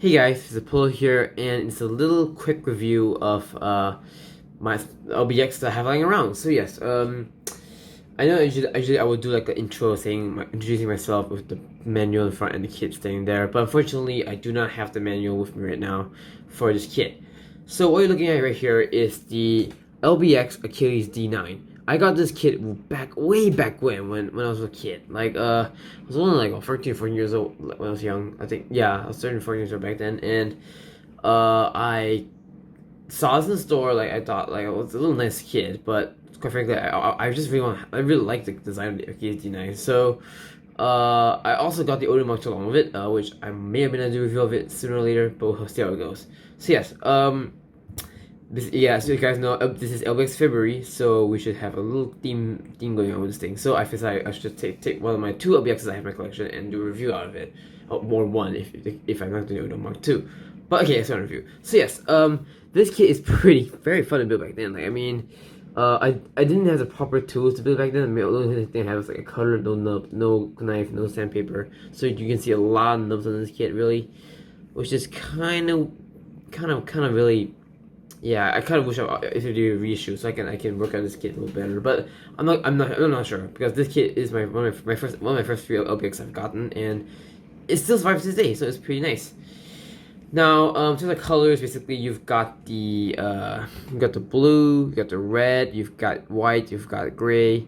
Hey guys, it's Apollo here, and it's a little quick review of my LBX that I have lying around. So yes, I know usually I would do like an intro introducing myself with the manual in front and the kit staying there, but unfortunately I do not have the manual with me right now for this kit. So what you're looking at right here is the LBX Achilles D9. I got this kit way back when I was a kid. I was only like 13, 14 years old when I was young. I think, yeah, I was 13, 14 years old back then, and I saw this in the store. Like, I thought, like, I was a little nice kid, but quite frankly, I just I really like the design of the Achilles D9. So I also got the Audemars along with it, which I may or may not do a review of it sooner or later, but we'll see how it goes. So yes, so you guys know, this is LBX February, so we should have a little theme going on with this thing. So I decided I should take one of my two LBXs I have in my collection and do a review out of it, or one if I'm not doing it Mark II. But okay, let's go on review. So yes, this kit is very fun to build back then. Like, I mean, I didn't have the proper tools to build back then. I mean, the only thing I had was like a cutter, no nub, no knife, no sandpaper. So you can see a lot of nubs on this kit, really, which is kind of really. Yeah, I kind of wish if I do a reissue so I can work on this kit a little better, but I'm not sure because this kit is one of my first few LBX I've gotten, and it still survives to this day, so it's pretty nice. Now, to the colors, basically you've got the blue, you've got the red, you've got white, you've got gray,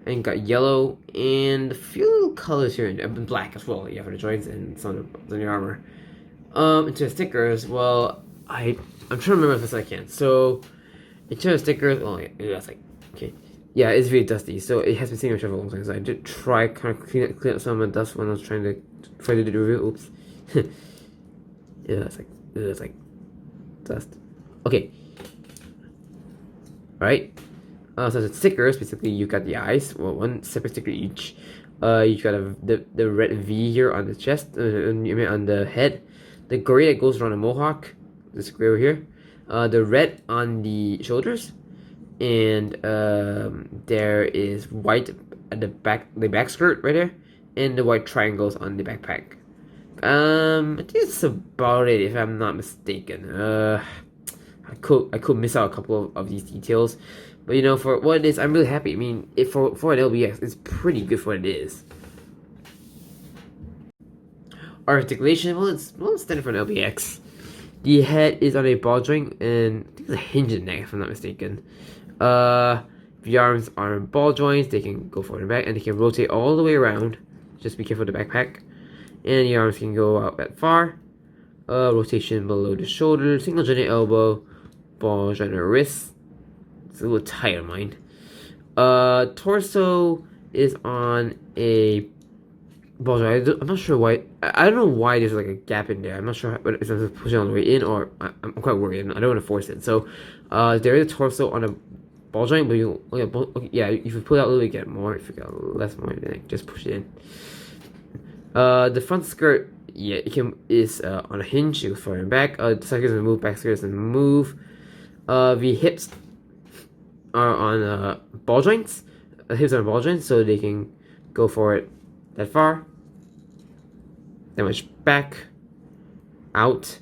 and you've got yellow, and a few colors here, and black as well. Yeah, for the joints and some of the armor. Into the stickers, well, I'm trying to remember if this I can. So, in terms of stickers, oh yeah, that's like, okay. Yeah, it's really dusty, so it has been sitting on my shelf for a long time, so I did try kind of clean up some of the dust when I was trying to do the review. Oops. Yeah, it's like dust. Okay. Alright. So the stickers, basically you've got the eyes, well, one separate sticker each. You've got the red V here on the chest, on the head. The gray that goes around the mohawk, this gray over here. The red on the shoulders, and there is white at the back skirt right there, and the white triangles on the backpack. I think that's about it if I'm not mistaken. I could miss out a couple of these details, but you know, for what it is, I'm really happy. I mean, for an LBX, it's pretty good for what it is. Articulation, well, it's standard for an LBX. The head is on a ball joint, and I think there's a hinge in the neck, if I'm not mistaken. The arms are on ball joints. They can go forward and back, and they can rotate all the way around. Just be careful of the backpack. And the arms can go out that far. Rotation below the shoulder, single jointed elbow, ball joint wrist. It's a little tight on mine. Torso is on a ball joint. I'm not sure why. I don't know why there's like a gap in there. I'm not sure if I'm supposed to push it on the way in, or I'm quite worried. I don't want to force it. So, there is a torso on a ball joint, but yeah, if you pull it out a little bit, get more. If you got less more, then just push it in. The front skirt, yeah, is on a hinge. It goes forward and back. The side skirt doesn't move. Back skirt doesn't move. The hips are on ball joints. The hips are on ball joints, so they can go forward that far. That much back, out.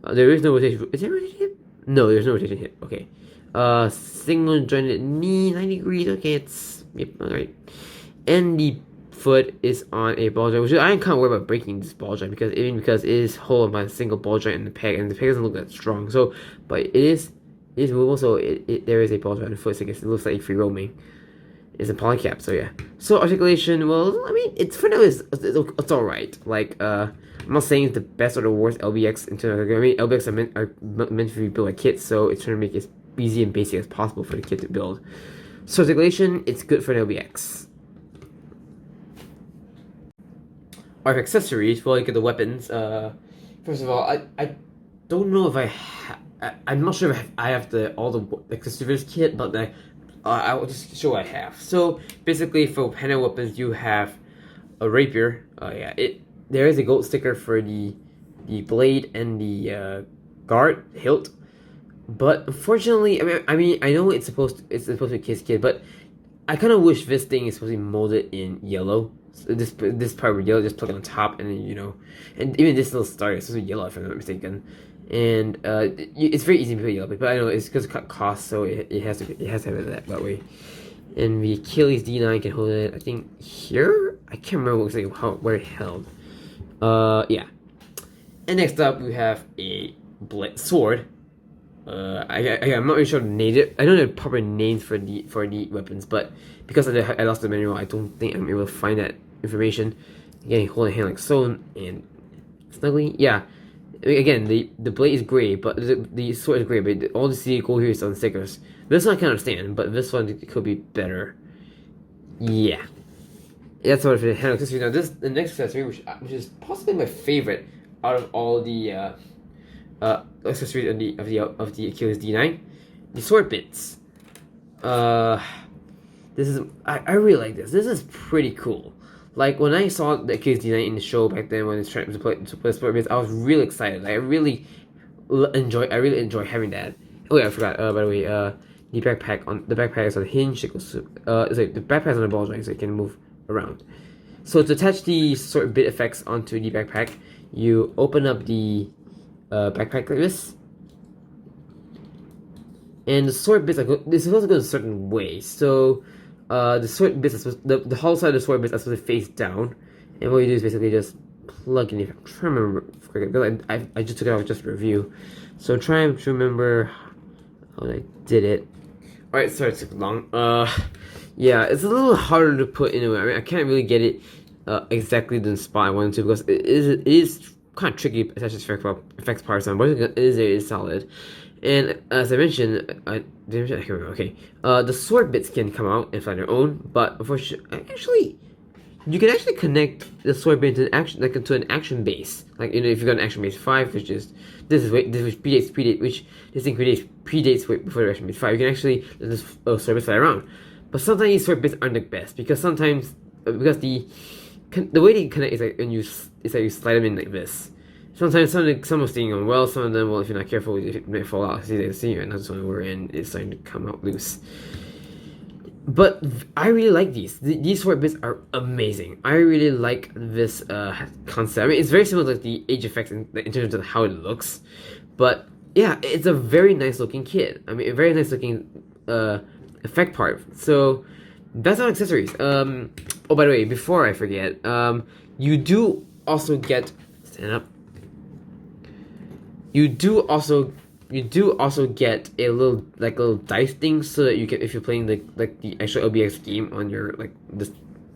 There is no rotation. Is there a rotation hip? No, there's no rotation hip. Okay. Single jointed knee, 90 degrees. Okay, yep, alright. And the foot is on a ball joint, which I am kind of worried about breaking this ball joint because it is held by a single ball joint in the peg, and the peg doesn't look that strong. So, but it is movable. So there is a ball joint on the foot. So I guess it looks like free roaming. It's a polycap. So yeah. So articulation, well, I mean, it's for now it's all right. Like I'm not saying it's the best or the worst LBX in terms of, I mean, LBX are meant to be built like kits, so it's trying to make it as easy and basic as possible for the kit to build. So articulation, it's good for an LBX. Our accessories, well, you get the weapons. First of all, I don't know if I'm not sure if I have all the accessories kit, but I will just show what I have. So basically, for hand weapons, you have a rapier. Yeah, there is a gold sticker for the blade and the guard hilt, but unfortunately, I know it's supposed to be Kiss Kid, but I kind of wish this thing is supposed to be molded in yellow, So this part with yellow, just plug it on top, and then and even this little star is supposed to be yellow if I'm not mistaken. And it's very easy to put yellow, but I know it's because of cost, so it has to have it that way. And the Achilles D9 can hold it, I think here. I can't remember where it held. Yeah. And next up we have a sword. I'm not really sure the name. I don't know the proper names for the weapons, but because I lost the manual, I don't think I'm able to find that information. Again, hold a hand like so, and snugly, yeah. Again, the blade is gray, but the sword is gray, but all the CD gold here is on stickers. This one I can understand, but this one could be better. Yeah, that's what for the hand accessory. Now the next accessory, which is possibly my favorite out of all the accessories of the Achilles D9, the sword bits. This is I really like this. This is pretty cool. Like when I saw the Achilles D9 in the show back then when it's trying to play sword bits, I was really excited. Like, I really enjoy having that. Oh yeah, I forgot. By the way, the backpack is on a hinge. It goes to, it's like the backpack is on a ball joint, so it can move around. So to attach the sword bit effects onto the backpack, you open up the backpack like this, and the sword bits they're supposed to go a certain way. So the sword bits the hollow side of the sword bits are supposed to face down, and what you do is basically just plug in. If I'm trying to remember, because I just took it out just for review, so trying to remember how I did it. All right, sorry it took long. Yeah, it's a little harder to put in. I mean, I can't really get it exactly the spot I wanted to, because it is kind of tricky to attach effects parts on, but it is solid. And as I mentioned, I can't remember. Okay, the sword bits can come out and fly on their own, but unfortunately, you can actually connect the sword bit to an action base. Like, if you got an action base 5, which is this thing predates before the action base 5. You can actually let this sword bit fly around. But sometimes these sword bits aren't the best, because sometimes because the way they connect is like you slide them in like this. Sometimes some are staying on well, some of them, well, if you're not careful, it may fall out. See, and that's when we're in. It's starting to come out loose. But I really like these. These sword bits are amazing. I really like this concept. I mean, it's very similar to like the age effects in terms of how it looks. But yeah, it's a very nice looking kit. I mean, a very nice looking effect part. So that's on accessories. Oh, by the way, before I forget, you do also get stand up. You do also get a little dice thing, so that you can, if you're playing the actual LBX game on your this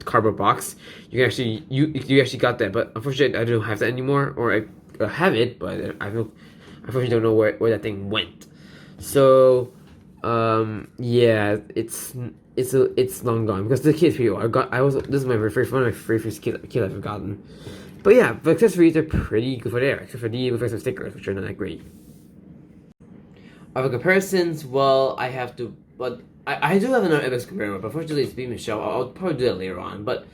cardboard box, you can actually you actually got that. But unfortunately, I don't have that anymore, or I have it, but I unfortunately don't know where that thing went. So yeah, it's long gone, because the kid's pretty old. This is one of my very first kid I've gotten. But yeah, the accessories are pretty good for there, except for the effects of stickers, which are not that great. Other comparisons, well, I have to, but I do have another LBX comparison, but unfortunately it's being Michelle. I'll probably do that later on. But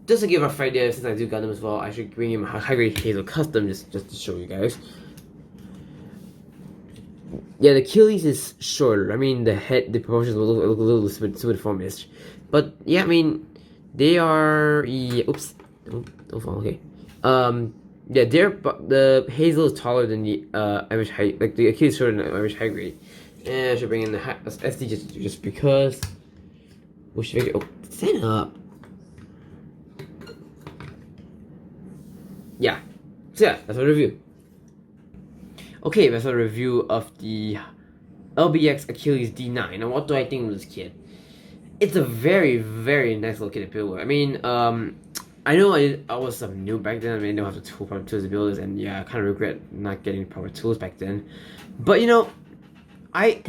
just to give a rough idea, since I do got them as well, I should bring him a high grade Hazel custom just to show you guys. Yeah, the Achilles is shorter. I mean, the proportions will look a little Suidiformish. But yeah, I mean, they are. Yeah, oops, don't fall. Okay. Yeah, the Hazel is taller than the average height. Like, the Achilles is shorter than the average high grade. And I should bring in the SD just because. We should make it. Oh, stand up. Yeah. So yeah, that's our review. Okay, that's a review of the LBX Achilles D9. Now, what do I think of this kit? It's a very, very nice little kit to build with. I mean, I know I was new back then. I mean, I don't have the proper tools to build this, and yeah, I kind of regret not getting proper tools back then. But I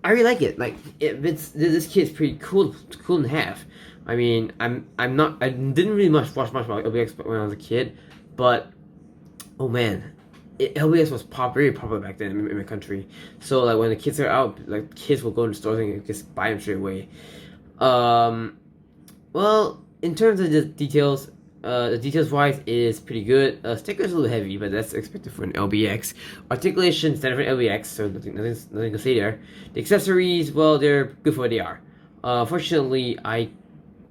really like it. Like, this kit is pretty cool to have. I mean, I didn't really watch much about LBX when I was a kid, but oh man. LBX was very popular back then in my country. So like when the kids are out, like kids will go to the stores and just buy them straight away. Well, in terms of the details wise, it is pretty good. Stickers a little heavy, but that's expected for an LBX. Articulation standard for an LBX, so nothing to say there. The accessories, well, they're good for what they are. Fortunately, I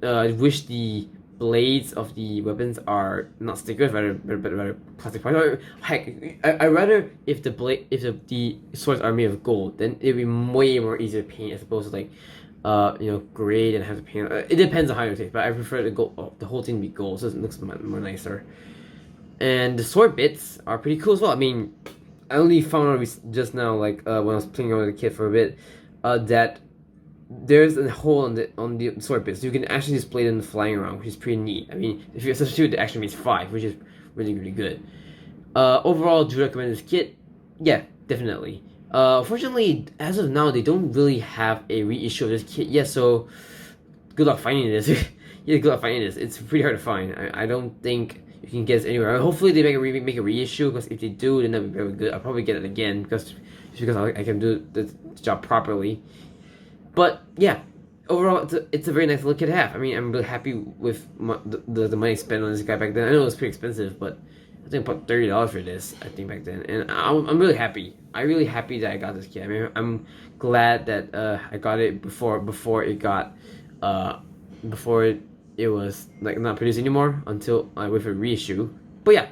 wish the blades of the weapons are not stickers, rather plastic parts. Heck, I rather if the swords are made of gold, then it'd be way more easier to paint as opposed to like grade and have to paint. It depends on how you take, but I prefer the whole thing to be gold, so it looks more nicer. And the sword bits are pretty cool as well. I mean, I only found out just now, like when I was playing around with the kid for a bit, that there's a hole on the sword bits. So you can actually display them flying around, which is pretty neat. I mean, if you substitute, it actually means 5, which is really good. Overall, do you recommend this kit? Yeah, definitely. Fortunately, as of now, they don't really have a reissue of this kit yet, so good luck finding this. Yeah, good luck finding this. It's pretty hard to find. I don't think you can get this anywhere. Hopefully, they make a reissue, because if they do, then that'd be very good. I'll probably get it again just because I can do the job properly. But yeah, overall, it's a very nice little kit to have. I mean, I'm really happy with the money spent on this guy back then. I know it was pretty expensive, but I think I put $30 for this, I think, back then. And I'm really happy. I'm really happy that I got this kit. I mean, I'm glad that I got it before it got before it was like not produced anymore, until I wait for a reissue. But yeah,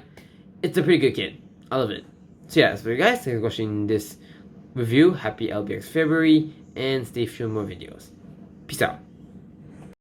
it's a pretty good kit. I love it. So yeah, so guys, thanks for watching this review. Happy LBX February, and stay tuned for more videos. Peace out.